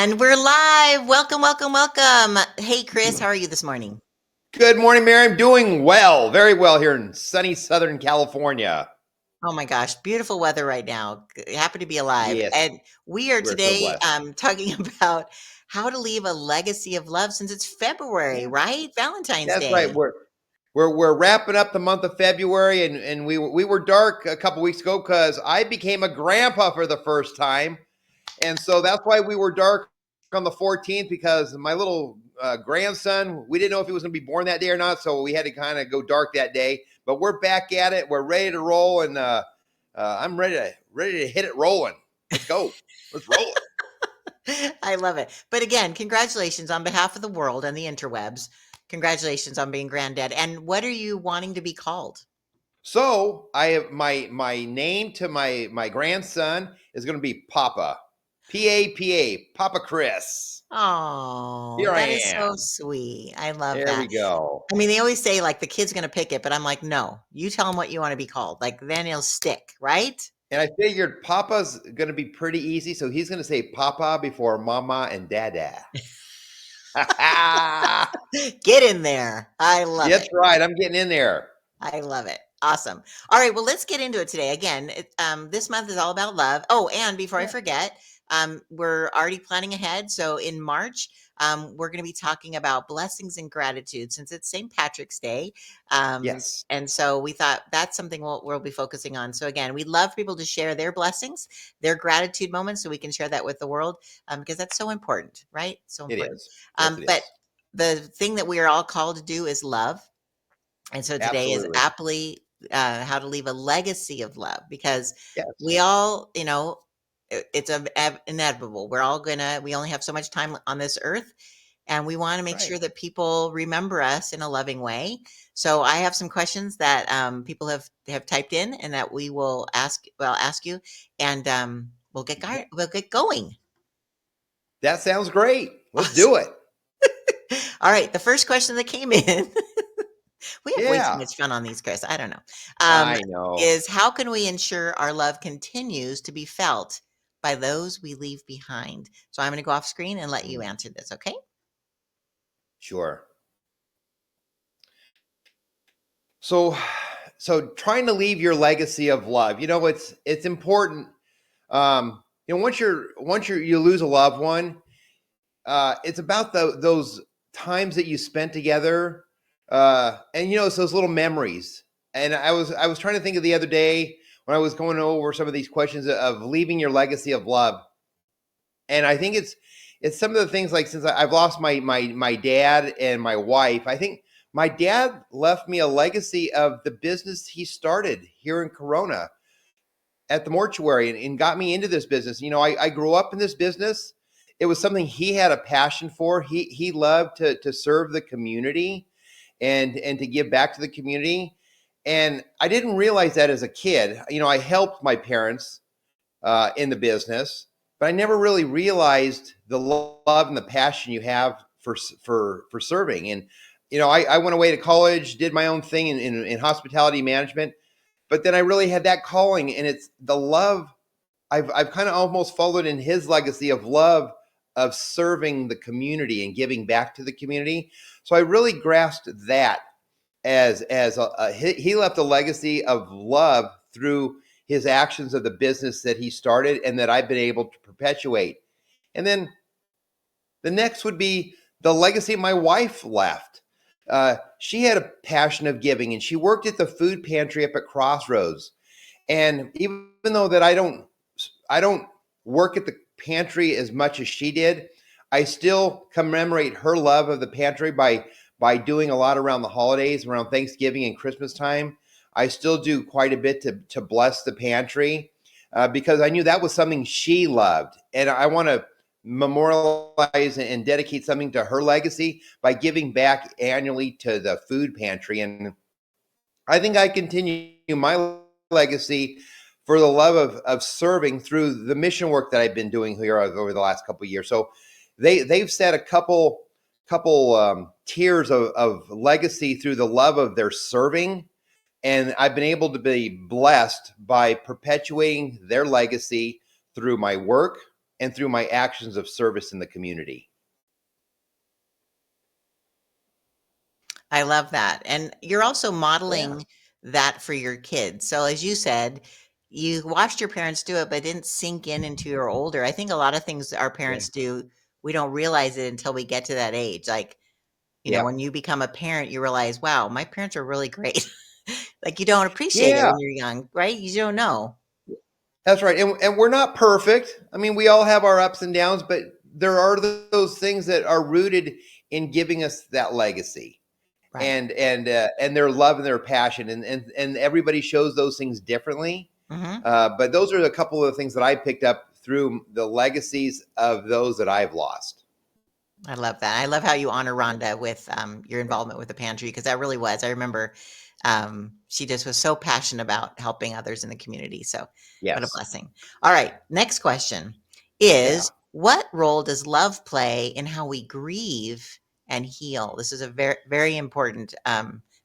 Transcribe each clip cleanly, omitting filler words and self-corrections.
And we're live. Welcome, welcome, welcome. Hey, Chris, how are you this morning? Good morning, Mary. I'm doing well, very well here in sunny Southern California. Oh my gosh, beautiful weather right now. Happy to be alive. Yes, And we are we're so today blessed. talking about how to leave a legacy of love since it's February, Yeah, right? Valentine's that's right. Day. We're wrapping up the month of February, and we were dark a couple weeks ago because I became a grandpa for the first time, and so that's why we were dark on the 14th because my little grandson, we didn't know if he was going to be born that day or not, so we had to kind of go dark that day. But we're back at it. We're ready to roll, and I'm ready to hit it rolling. Let's go. Let's roll it. I love it. But again, congratulations on behalf of the world and the interwebs. Congratulations on being granddad. And what are you wanting to be called? So I have my name to my grandson is going to be Papa, Papa, Papa Chris. Oh, Here I that is so am. sweet. I love There that. we go. I mean, they always say, like, the kid's gonna pick it, but I'm like, "No, you tell him what you wanna be called, like, then he'll stick," right? And I figured Papa's going to be pretty easy, so he's going to say Papa before Mama and Dada. Get in there. I love That's it. right. I'm getting in there. I love it. Awesome. All right, well, let's get into it today. Again, this month is all about love. Oh, and before I Yeah. forget, we're already planning ahead. So in March, we're going to be talking about blessings and gratitude since it's St. Patrick's Day. Yes, And so we thought that's something we'll be focusing on. So again, we'd love for people to share their blessings, their gratitude moments, so we can share that with the world because that's so important, right? So it important. is. Yes, it But is. the thing that we are all called to do is love, and so today is Absolutely. aptly how to leave a legacy of love because Yes. we all, it's inevitable. We only have so much time on this earth, and we want to make Right. sure that people remember us in a loving way. So I have some questions that people have typed in, and that we will ask. Well, ask you, and Yeah. we'll get going. That sounds great. Let's Awesome. do it. All right, the first question that came in. We have way too Yeah. much fun on these, Chris. I don't know. I know. Is how can we ensure our love continues to be felt by those we leave behind? So I'm going to go off screen and let you Mm, answer this, okay? sure. So so trying to leave your legacy of love. It's important. Once you lose a loved one, it's about those times that you spent together, and it's those little memories. And I was trying to think of the other day when I was going over some of these questions of leaving your legacy of love, and I think it's some of the things like since I've lost my dad and my wife, I think my dad left me a legacy of the business he started here in Corona at the mortuary and got me into this business. I grew up in this business. It was something he had a passion for. He loved to serve the community and to give back to the community. And I didn't realize that as a kid. I helped my parents in the business, but I never really realized the love and the passion you have for serving. And I went away to college, did my own thing in hospitality management, but then I really had that calling, and it's the love. I've kind of almost followed in his legacy of love of serving the community and giving back to the community. So I really grasped that he left a legacy of love through his actions of the business that he started and that I've been able to perpetuate. And then the next would be the legacy my wife left. She had a passion of giving, and she worked at the food pantry up at Crossroads. And even though that I don't work at the pantry as much as she did, I still commemorate her love of the pantry by doing a lot around the holidays, around Thanksgiving and Christmas time. I still do quite a bit to bless the pantry because I knew that was something she loved, and I want to memorialize and dedicate something to her legacy by giving back annually to the food pantry. And I think I continue my legacy for the love of serving through the mission work that I've been doing here over the last couple of years. So they've set a couple tiers of legacy through the love of their serving, and I've been able to be blessed by perpetuating their legacy through my work and through my actions of service in the community. I love that. And you're also Yeah. modeling that for your kids. So as you said, you watched your parents do it, but it didn't sink in into your older. I think a lot of things our Yeah. parents do, we don't realize it until we get to that age. Like, when Yep. you become a parent, you realize, wow, my parents are really great. Like you don't appreciate it Yeah. when you're young, right? You don't know. That's right. And we're not perfect. I mean, we all have our ups and downs, but there are those things that are rooted in giving us that legacy, Right. and their love and their passion, and everybody shows those things differently. Hmm. But those are a couple of the things that I picked up through the legacies of those that I've lost. I love that. I love how you honor Yeah. Rhonda with your Yeah. involvement with the pantry because that really was. I remember she just was so passionate about helping others in the community. So, what a Yes. blessing. All right. Next question Yeah. is what role does love play in how we grieve and heal? This is a very, very important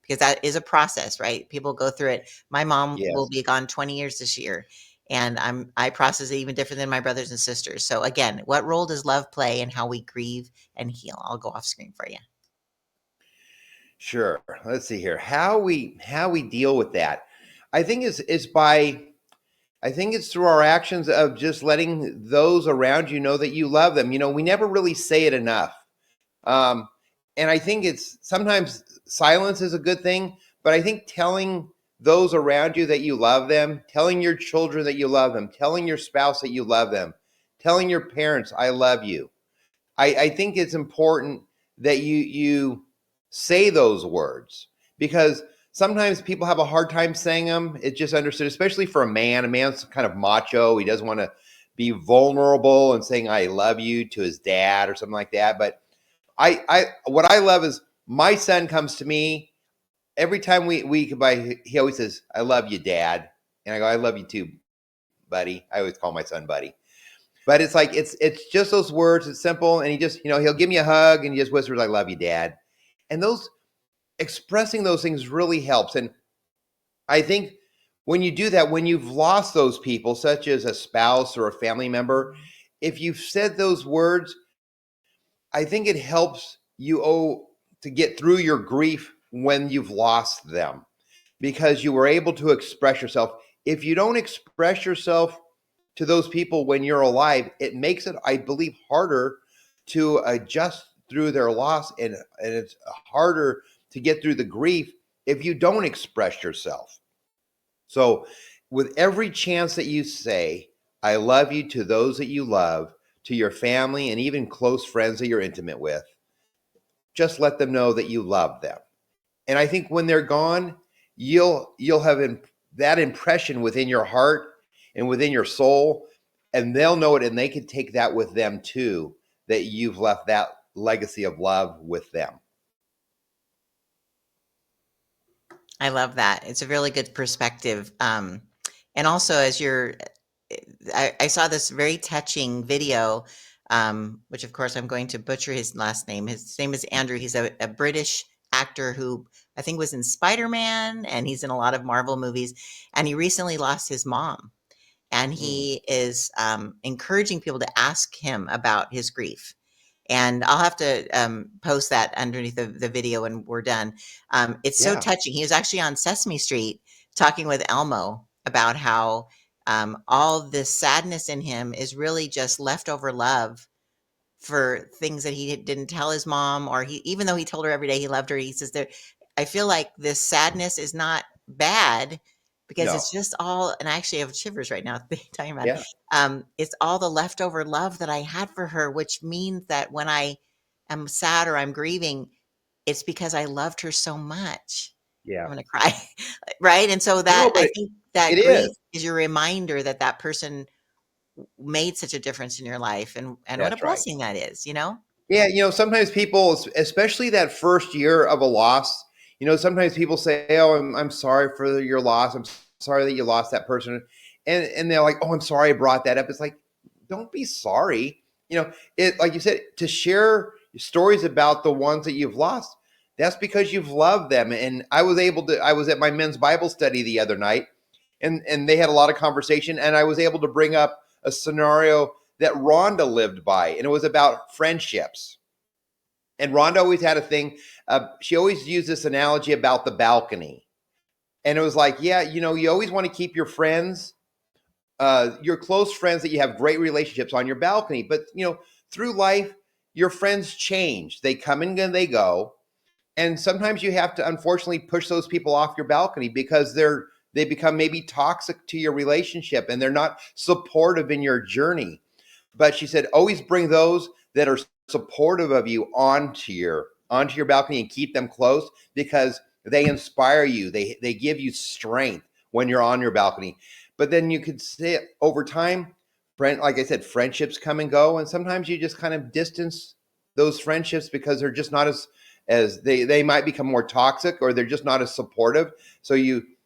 because that is a process, right? People go through it. My mom will Yes. be gone 20 years this year. And I process it even different than my brothers and sisters. So again, what role does love play in how we grieve and heal? I'll go off screen for you. Sure. Let's see here. How we deal with that. I think is by I think it's through our actions of just letting those around you know that you love them. We never really say it enough. Um, and I think it's sometimes silence is a good thing, but I think telling those around you that you love them, telling your children that you love them, telling your spouse that you love them, telling your parents, I love you. I think it's important that you say those words because sometimes people have a hard time saying them. It's just understood, especially for a man. A man's kind of macho. He doesn't want to be vulnerable and saying "I love you" to his dad or something like that. But what I love is my son comes to me every time we goodbye. He always says, "I love you, Dad," and I go, "I love you too, buddy." I always call my son buddy. But it's like it's just those words. It's simple, and he just he'll give me a hug and he just whispers, "I love you, Dad." And those expressing those things really helps. And I think when you do that, when you've lost those people, such as a spouse or a family member, if you've said those words, I think it helps you to get through your grief when you've lost them because you were able to express yourself. If you don't express yourself to those people when you're alive, it makes it, I believe, harder to adjust through their loss, and it's harder to get through the grief if you don't express yourself. So, with every chance that you say, I love you to those that you love, to your family, and even close friends that you're intimate with, just let them know that you love them. And I think when they're gone, you'll have that impression within your heart and within your soul, and they'll know it, and they can take that with them too. That you've left that legacy of love with them. I love that. It's a really good perspective. And also, as I saw this very touching video, which of course I'm going to butcher his last name. His name is Andrew. He's a British actor who I think was in Spider-Man and he's in a lot of Marvel movies. And he recently lost his mom. And Mm, he is encouraging people to ask him about his grief. And I'll have to post that underneath the video when we're done. It's so yeah, touching. He was actually on Sesame Street talking with Elmo about how all this sadness in him is really just leftover love for things that he didn't tell his mom, or he, even though he told her every day he loved her, he says there, I feel like this sadness is not bad because no, it's just all, and I actually have shivers right now talking about it. yeah, It's all the leftover love that I had for her, which means that when I am sad or I'm grieving, it's because I loved her so much. yeah. I'm gonna cry, right? And so No, that but I think that it grief is. is your reminder that that person made such a difference in your life, and what a That's right. blessing that is, you know? Yeah, sometimes people, especially that first year of a loss, sometimes people say, "Oh, I'm sorry for your loss. I'm sorry that you lost that person," and they're like, "Oh, I'm sorry I brought that up." It's like, don't be sorry. It like you said, to share stories about the ones that you've lost. That's because you've loved them. And I was able to. I was at my men's Bible study the other night, and they had a lot of conversation, and I was able to bring up a scenario that Rhonda lived by, and it was about friendships. And Rhonda always had a thing. She always used this analogy about the balcony. And it was like, yeah, you always want to keep your friends, your close friends that you have great relationships on your balcony. But, through life, your friends change. They come and they go. And sometimes you have to unfortunately push those people off your balcony because they become maybe toxic to your relationship and they're not supportive in your journey. But she said, always bring those that are supportive of you onto your balcony and keep them close because they inspire you. They give you strength when you're on your balcony. But then you could see over time, like I said, friendships come and go, and sometimes you just kind of distance those friendships because they're just not as they might become more toxic or they're just not as supportive. So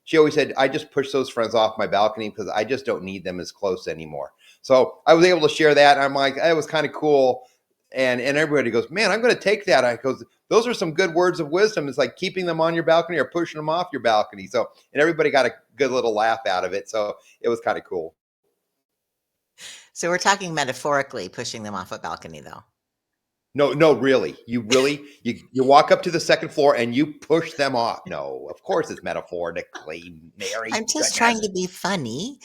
she always said, I just push those friends off my balcony because I just don't need them as close anymore. So I was able to share that. And I'm like, it was kind of cool. And everybody goes, man, I'm going to take that. I goes, those are some good words of wisdom. It's like keeping them on your balcony or pushing them off your balcony. So, and everybody got a good little laugh out of it. So it was kind of cool. So we're talking metaphorically pushing them off a balcony, though. No, really. You walk up to the second floor and you push them off. No, of course it's metaphorically, Mary. I'm just trying Goodness. to be funny,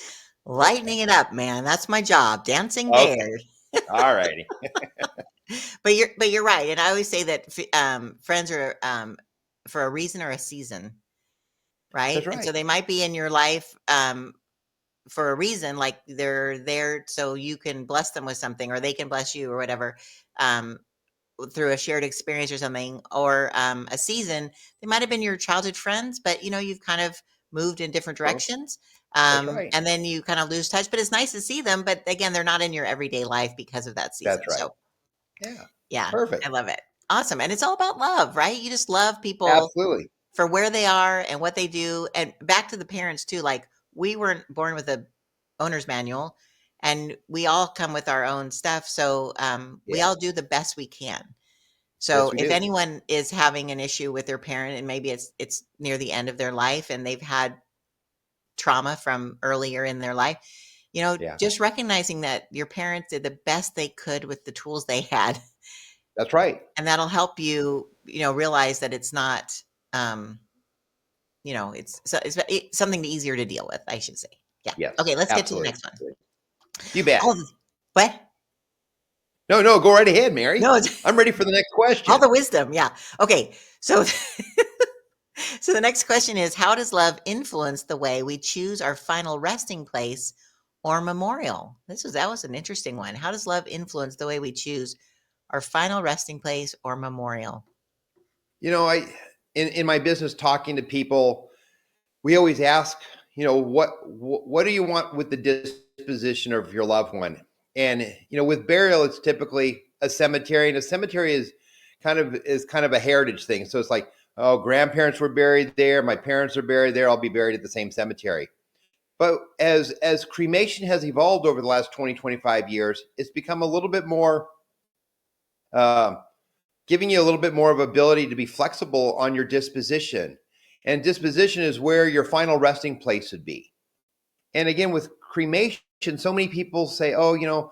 lightening it up, man. That's my job, dancing Okay. bear. All righty. But you're right, and I always say that friends are for a reason or a season, That's right? And so right. they might be in your life for a reason, like they're there so you can bless them with something, or they can bless you, or whatever. Um, through a shared experience or something, or a season. They might have been your childhood friends, but you've kind of moved in different Well, directions. that's right. And then you kind of lose touch, but it's nice to see them. But again, they're not in your everyday life because of that season. That's right. So Yeah. yeah, I Perfect. love it. Awesome. And it's all about love, right? You just love people Absolutely. for where they are and what they do. And back to the parents too, like we weren't born with a owner's manual and we all come with our own stuff. So we Yeah. all do the best we can. Yes, So we if do. anyone is having an issue with their parent and maybe it's near the end of their life and they've had trauma from earlier in their life, Yeah. just recognizing that your parents did the best they could with the tools they had, That's right. and that'll help you, realize that it's not, um, it's something easier to deal with, I should say. Yeah. Yes. Okay, let's get to the Absolutely. next one. You bet. Oh, what? No, go right ahead, Mary. No, I'm ready for the next all question. the wisdom. Yeah. Okay. So So the next question is, how does love influence the way we choose our final resting place or memorial? That was an interesting one. How does love influence the way we choose our final resting place or memorial? I in my business talking to people, we always ask, what do you want with the disposition of your loved one? And with burial, it's typically a cemetery, and a cemetery is kind of a heritage thing. So it's like, oh, grandparents were buried there, my parents are buried there, I'll be buried at the same cemetery. But as cremation has evolved over the last 20-25 years, it's become a little bit more um, giving you a little bit more of ability to be flexible on your disposition. And disposition is where your final resting place would be. And again, with cremation, so many people say, oh,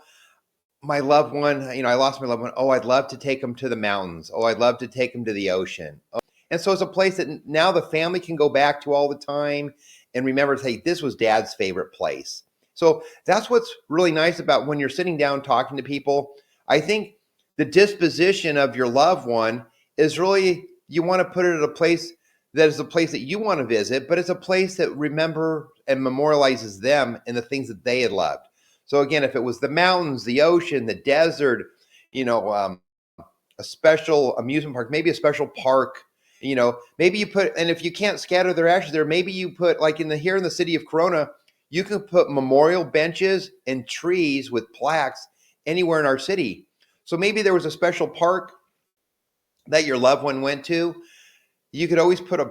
my loved one, I lost my loved one. Oh, I'd love to take them to the mountains. Oh, I'd love to take them to the ocean. Oh. And so it's a place that now the family can go back to all the time and remember, hey, this was dad's favorite place. So that's what's really nice about when you're sitting down talking to people. I think the disposition of your loved one is really, you want to put it at a place that is a place that you want to visit, but it's a place that remember and memorializes them and the things that they had loved. So again, if it was the mountains, the ocean, the desert, you know, um, a special amusement park, maybe a special park, maybe you put, and if you can't scatter their ashes there, maybe you put like here in the city of Corona, you can put memorial benches and trees with plaques anywhere in our city. So maybe there was a special park that your loved one went to. You could always put a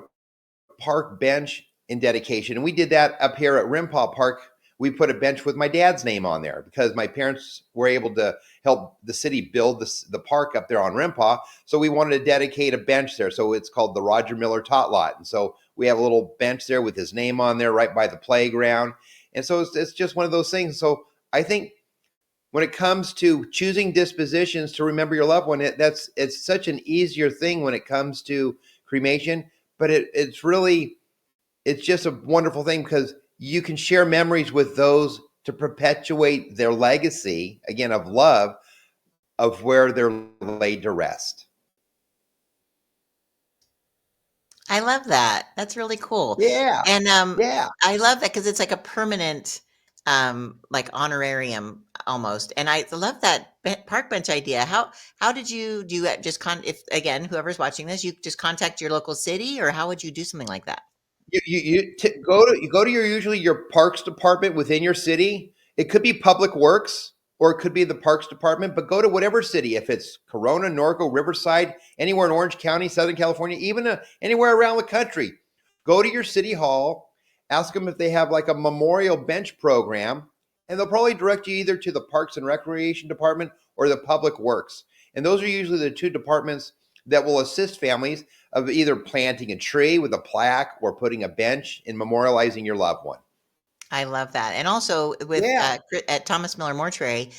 park bench in dedication. And we did that up here at Rimpaw Park. We put a bench with my dad's name on there because my parents were able to help the city build the park up there on Rimpaw. So we wanted to dedicate a bench there. So it's called the Roger Miller Tot Lot. And so we have a little bench there with his name on there right by the playground. And so it's just one of those things. So I think when it comes to choosing dispositions to remember your loved one, it's such an easier thing when it comes to cremation. But it's just a wonderful thing because you can share memories with those to perpetuate their legacy again of love of where they're laid to rest. I love that. That's really cool. Yeah, And, yeah, I love that because it's like a permanent, like, honorarium almost, and I love that park bench idea. How did you do it? Just if again, whoever's watching this, you just contact your local city, or how would you do something like that? you go to your usually your parks department within your city. It could be Public Works or it could be the Parks Department, but go to whatever city. If it's Corona, Norco, Riverside, anywhere in Orange County, Southern California, even anywhere around the country, go to your city hall. Ask them if they have like a memorial bench program, and they'll probably direct you either to the Parks and Recreation Department or the Public Works. And those are usually the two departments that will assist families of either planting a tree with a plaque or putting a bench and memorializing your loved one. I love that. And also with, Yeah, at Thomas Miller Mortuary,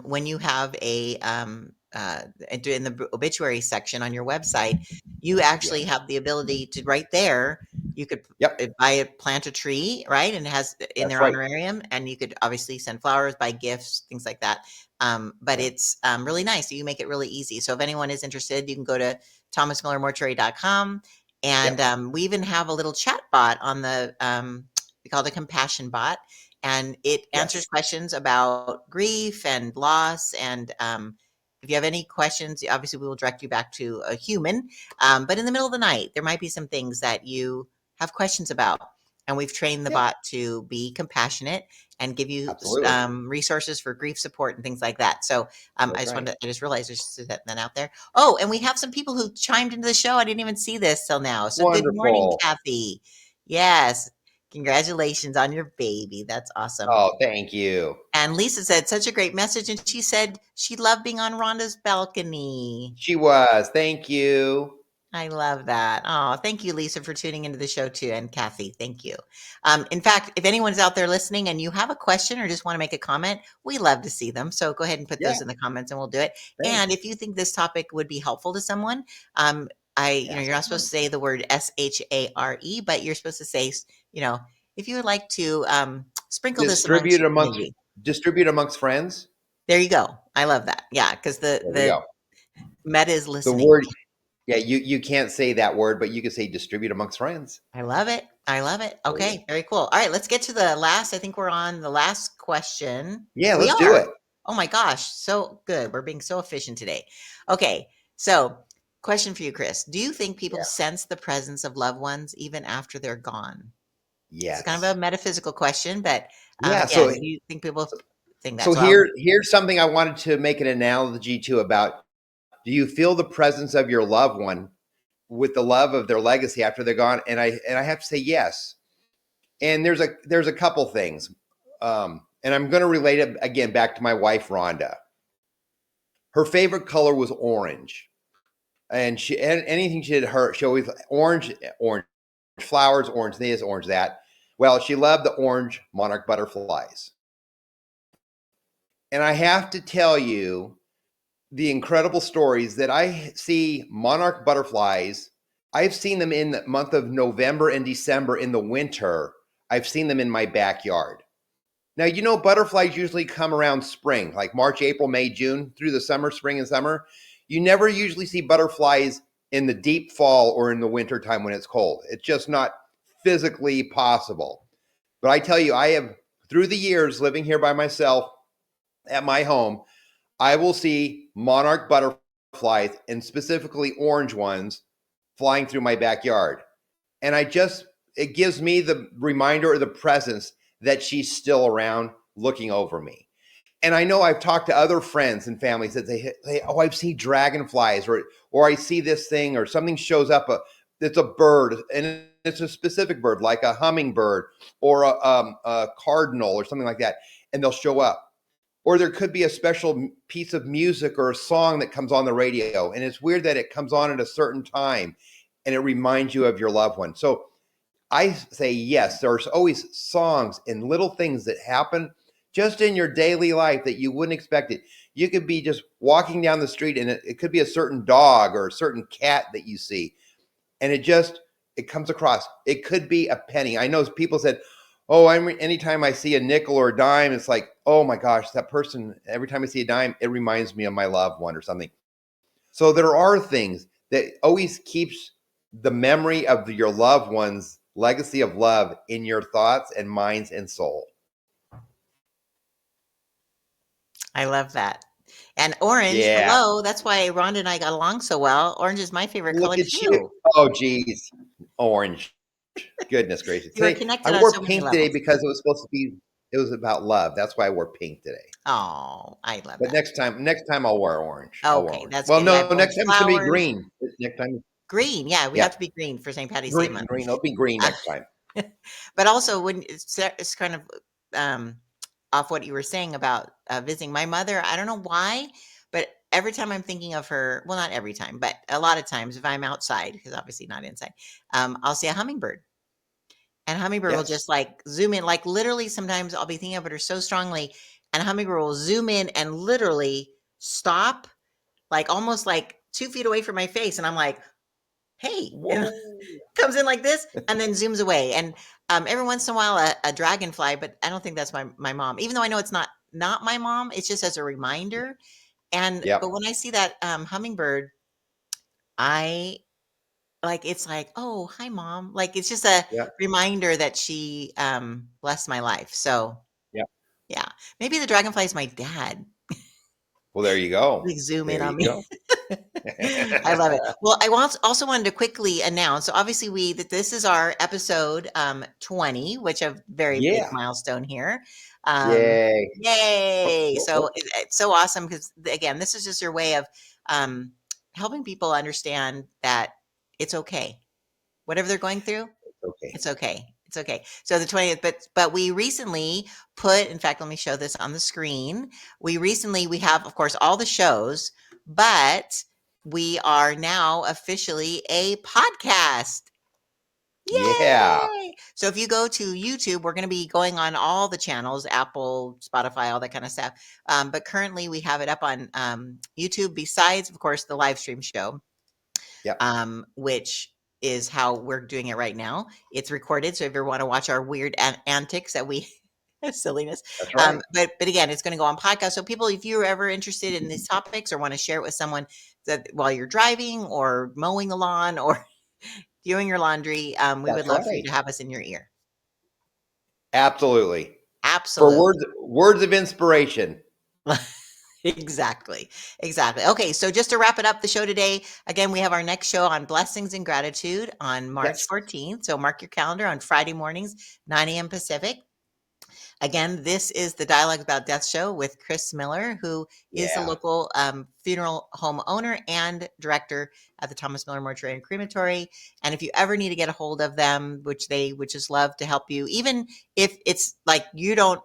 when you have in the obituary section on your website, you yeah, actually have the ability to right there, you could yep, plant a tree, right? And it has in that's their right. honorarium, and you could obviously send flowers, buy gifts, things like that. But Yeah, it's really nice. You make it really easy. So if anyone is interested, you can go to thomasmillermortuary.com. And yep, we even have a little chat bot on the we call it a compassion bot, and it answers yes, questions about grief and loss. And if you have any questions, obviously we will direct you back to a human. But in the middle of the night, there might be some things that you have questions about. And we've trained the yeah, bot to be compassionate and give you absolutely. resources for grief support and things like that. So That's right. I just realized I should set that out there. Oh, and we have some people who chimed into the show. I didn't even see this till now. So good morning, Wonderful. Kathy. Yes. Congratulations on your baby. That's awesome. Oh, thank you. And Lisa said, such a great message. And she said she loved being on Rhonda's balcony. She was. Thank you. I love that. Oh, thank you, Lisa, for tuning into the show too. And Kathy, thank you. In fact, if anyone's out there listening and you have a question or just want to make a comment, we love to see them. So go ahead and put Yeah, those in the comments and we'll do it. And thanks. if you think this topic would be helpful to someone, um, you're Ask not supposed someone. to say the word SHARE, but you're supposed to say, you know, if you would like to sprinkle this amongst Distribute your amongst community. distribute amongst friends. There you go. I love that. Yeah, because There we go. the meta is The listening. word, yeah, you can't say that word, but you can say distribute amongst friends. I love it. I love it. There you go. Okay, very cool. All right, let's get to the last. I think we're on the last question. Yeah, We let's do are. it. Oh my gosh, so good. We're being so efficient today. Okay, so question for you, Chris. Do you think people Yeah. sense the presence of loved ones even after they're gone? It's kind of Yes. a metaphysical question, but Yeah. yeah, So do you think people think that? so So I'll, here's something I wanted to make an analogy to about. Do you feel the presence of your loved one with the love of their legacy after they're gone? And I have to say yes. And there's a couple things, and I'm going to relate it again back to my wife Rhonda. Her favorite color was orange, and anything she did her she always orange flowers, orange this, orange that. Well, she loved the orange monarch butterflies, and I have to tell you the incredible stories that I see monarch butterflies. I've seen them in the month of November and December in the winter. I've seen them in my backyard. Now, butterflies usually come around spring, like March, April, May, June, through the summer, spring, and summer. You never usually see butterflies in the deep fall or in the winter time when it's cold. It's just not physically possible. But I tell you, I have, through the years living here by myself at my home, I will see monarch butterflies and specifically orange ones flying through my backyard. And it gives me the reminder or the presence that she's still around looking over me. And I know I've talked to other friends and families that they oh, I've seen dragonflies, or I see this thing, or something shows up. It's a bird, and it's a specific bird, like a hummingbird or a cardinal or something like that, and they'll show up. Or there could be a special piece of music or a song that comes on the radio, and it's weird that it comes on at a certain time, and it reminds you of your loved one. So I say yes. There's always songs and little things that happen just in your daily life that you wouldn't expect it. You could be just walking down the street and it could be a certain dog or a certain cat that you see, and it comes across. It could be a penny. I know people said, "Oh, anytime I see a nickel or a dime, it's like, oh my gosh, that person. Every time I see a dime, it reminds me of my loved one or something." So there are things that always keeps the memory of your loved one's legacy of love in your thoughts and minds and soul. I love that. And orange, Yeah. hello, that's why Rhonda and I got along so well. Orange is my favorite Look color at you. too. Oh, geez. Orange. Goodness gracious. You are Today, I connected on wore so many pink today levels. because it was about love. That's why I wore pink today. Oh, I love But that. next time I'll wear orange. I'll wear Okay, orange. that's Well, good. Yeah, I have no, orange next time it's gonna be flowers. green. Next time, Green, yeah, we have yeah, to be green for St. Patty's Day green, month. green. It'll be green Uh, next time. but also when it's kind of um, off what you were saying about visiting my mother. I don't know why, but every time I'm thinking of her, well, not every time, but a lot of times if I'm outside, because obviously not inside, I'll see a hummingbird. And hummingbird will Yes. just like zoom in, like literally sometimes I'll be thinking of her so strongly, and hummingbird will zoom in and literally stop, like almost like 2 feet away from my face. And I'm like, hey, and Whoa. comes in like this and then zooms away. And every once in a while, a dragonfly, but I don't think that's my mom. Even though I know it's not my mom, it's just as a reminder. And but Yep. when I see that hummingbird, I like it's like, oh, hi, mom. Like it's just a Yep. reminder that she blessed my life. So Yep. yeah, maybe the dragonfly is my dad. Well, there you go. Like zoom in There on you me. go. I love it. Well, I also wanted to quickly announce, so obviously that this is our episode 20, which a very big Yeah. milestone here. Um, Yay. Whoop, yay! whoop, So whoop. it's so awesome because again, this is just your way of um, helping people understand that it's okay. Whatever they're going through, Okay. it's okay. It's okay. So the 20th, but we recently put, in fact, let me show this on the screen. We have, of course, all the shows, but we are now officially a podcast. Yeah. Yay! So if you go to YouTube, we're going to be going on all the channels, Apple, Spotify, all that kind of stuff. But currently we have it up on YouTube, besides, of course, the live stream show, Yep. which is how we're doing it right now. It's recorded, so if you want to watch our weird antics that we silliness, That's right. but again, it's going to go on podcast. So people, if you're ever interested in these topics or want to share it with someone that while you're driving or mowing the lawn or doing your laundry, we would That's love for you right. to have us in your ear. Absolutely. For Absolutely. words of inspiration. Exactly. Exactly. Okay, so just to wrap it up the show today, again, we have our next show on blessings and gratitude on March Yes. 14th. So mark your calendar on Friday mornings, 9 a.m. Pacific. Again, this is the Dialogues About Death show with Chris Miller, who is the Yeah. local funeral home owner and director at the Thomas Miller Mortuary and Crematory. And if you ever need to get a hold of them, which they would just love to help you, even if it's like you don't,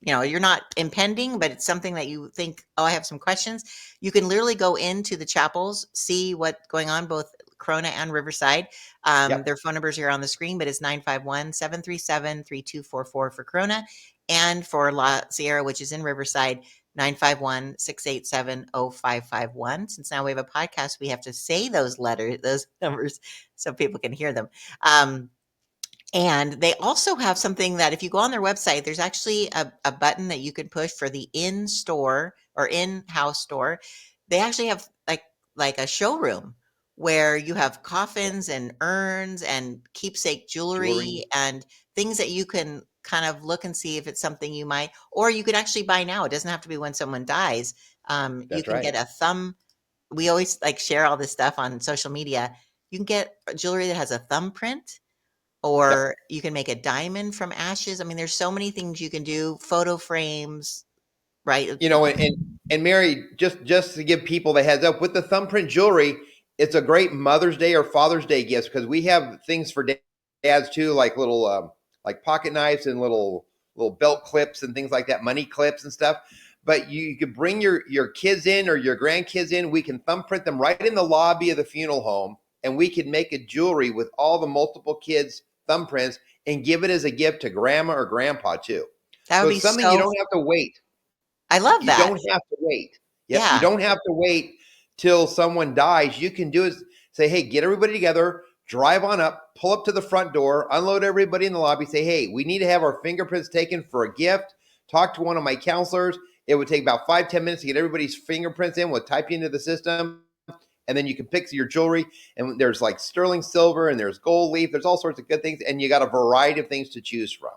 you're not impending, but it's something that you think, oh, I have some questions. You can literally go into the chapels, see what's going on, both Corona and Riverside. Yep. Their phone numbers are on the screen, but it's 951-737-3244 for Corona. And for La Sierra, which is in Riverside, 951-687-0551. Since now we have a podcast, we have to say those numbers, so people can hear them. And they also have something that if you go on their website, there's actually a button that you can push for the in-store or in-house store. They actually have like a showroom where you have coffins and urns and keepsake Jewelry. jewelry and things that you can kind of look and see if it's something you might, or you could actually buy now. It doesn't have to be when someone dies. You That's can right. get a thumb. We always like share all this stuff on social media. You can get jewelry that has a thumbprint, Yep. or you can make a diamond from ashes. I mean, there's so many things you can do, photo frames, right? You know, and Mary, just to give people the heads up with the thumbprint jewelry, it's a great Mother's Day or Father's Day gift because we have things for dads too, like little like pocket knives and little belt clips and things like that, money clips and stuff. But you could bring your kids in or your grandkids in. We can thumbprint them right in the lobby of the funeral home, and we can make a jewelry with all the multiple kids' thumbprints and give it as a gift to grandma or grandpa too. That So would be it's something you so don't have to wait. I love You that. don't have to wait. Yep, you Yeah. don't have to wait till someone dies. You can do is say, "Hey, get everybody together, drive on up, pull up to the front door, unload everybody in the lobby, say, "Hey, we need to have our fingerprints taken for a gift." Talk to one of my counselors. It would take about 5-10 minutes to get everybody's fingerprints in. We'll type you into the system, and then you can pick your jewelry. And there's like sterling silver and there's gold leaf. There's all sorts of good things, and you got a variety of things to choose from.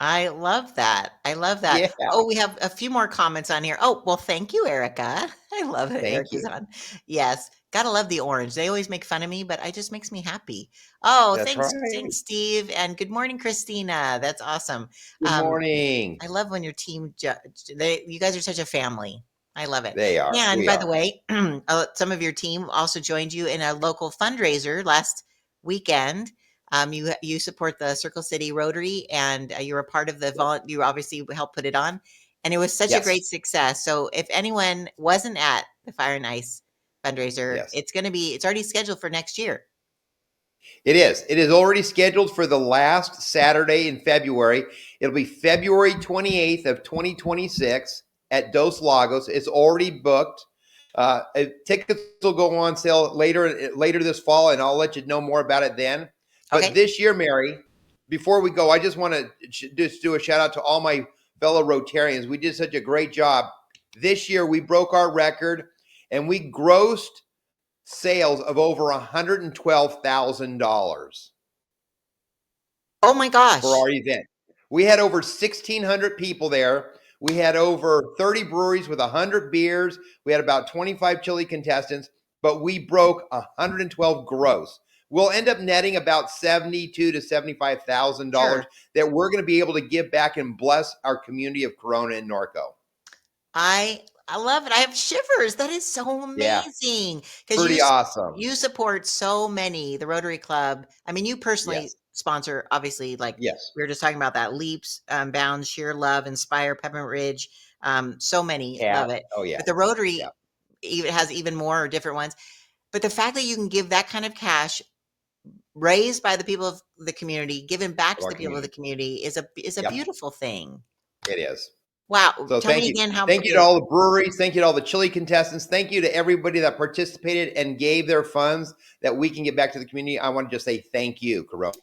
I love that. I love that. Yeah, Oh, we have a few more comments on here. Oh, well, thank you, Erica. I love that thank Erica's you. on. Yes. Gotta love the orange. They always make fun of me, but it just makes me happy. Oh, That's thanks. right. Thanks, Steve. And good morning, Christina. That's awesome. Good morning. I love when your team, you guys are such a family. I love it. They are. And We by the are. way, some of your team also joined you in a local fundraiser last weekend. You support the Circle City Rotary, and you're a part of the you obviously helped put it on, and it was such a Yes. great success. So if anyone wasn't at the Fire and Ice fundraiser, Yes. it's already scheduled for next year. It is. It is already scheduled for the last Saturday in February. It'll be February 28th of 2026 at Dos Lagos. It's already booked. Tickets will go on sale later this fall, and I'll let you know more about it then. But Okay. this year, Mary, before we go, I just want to just do a shout out to all my fellow Rotarians. We did such a great job. This year, we broke our record, and we grossed sales of over $112,000 Oh my for gosh. our event. We had over 1,600 people there. We had over 30 breweries with 100 beers. We had about 25 chili contestants, but we broke 112 gross. We'll end up netting about $72,000 to $75,000 Sure. that we're going to be able to give back and bless our community of Corona and Norco. I love it. I have shivers. That is so Yeah, amazing because pretty awesome. you support so many, the Rotary Club. I mean, you personally Yes, sponsor, obviously, like yes. we were just talking about that Leaps, Bounds, Sheer Love, Inspire, Peppermint Ridge. So many Cat. love it. Oh, yeah, But the yeah. Rotary even has even more different ones. But the fact that you can give that kind of cash raised by the people of the community, given back Of to our the people of the community. community is a Yep, beautiful thing. it is. Wow. So Tell thank me you. again how Thank you to all the breweries. Thank you to all the chili contestants. Thank you to everybody that participated and gave their funds that we can get back to the community. I want to just say thank you, Corona.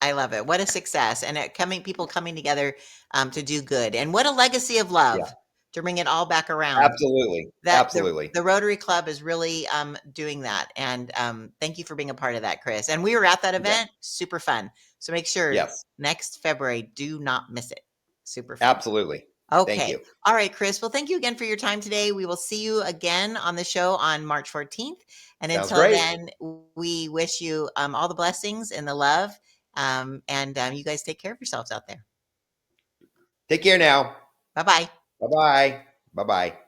I love it. What a success, and people coming together to do good, and what a legacy of Yeah, love to bring it all back around. absolutely. That Absolutely. the Rotary Club is really doing that, and thank you for being a part of that, Chris. And we were at that You bet. event, super fun. So make sure Yes, next February, do not miss it. Super fun. absolutely. Thank Okay. you. All right, Chris. Well, thank you again for your time today. We will see you again on the show on March 14th. And Sounds until great. then, we wish you all the blessings and the love. And you guys take care of yourselves out there. Take care now. Bye bye. Bye bye. Bye bye.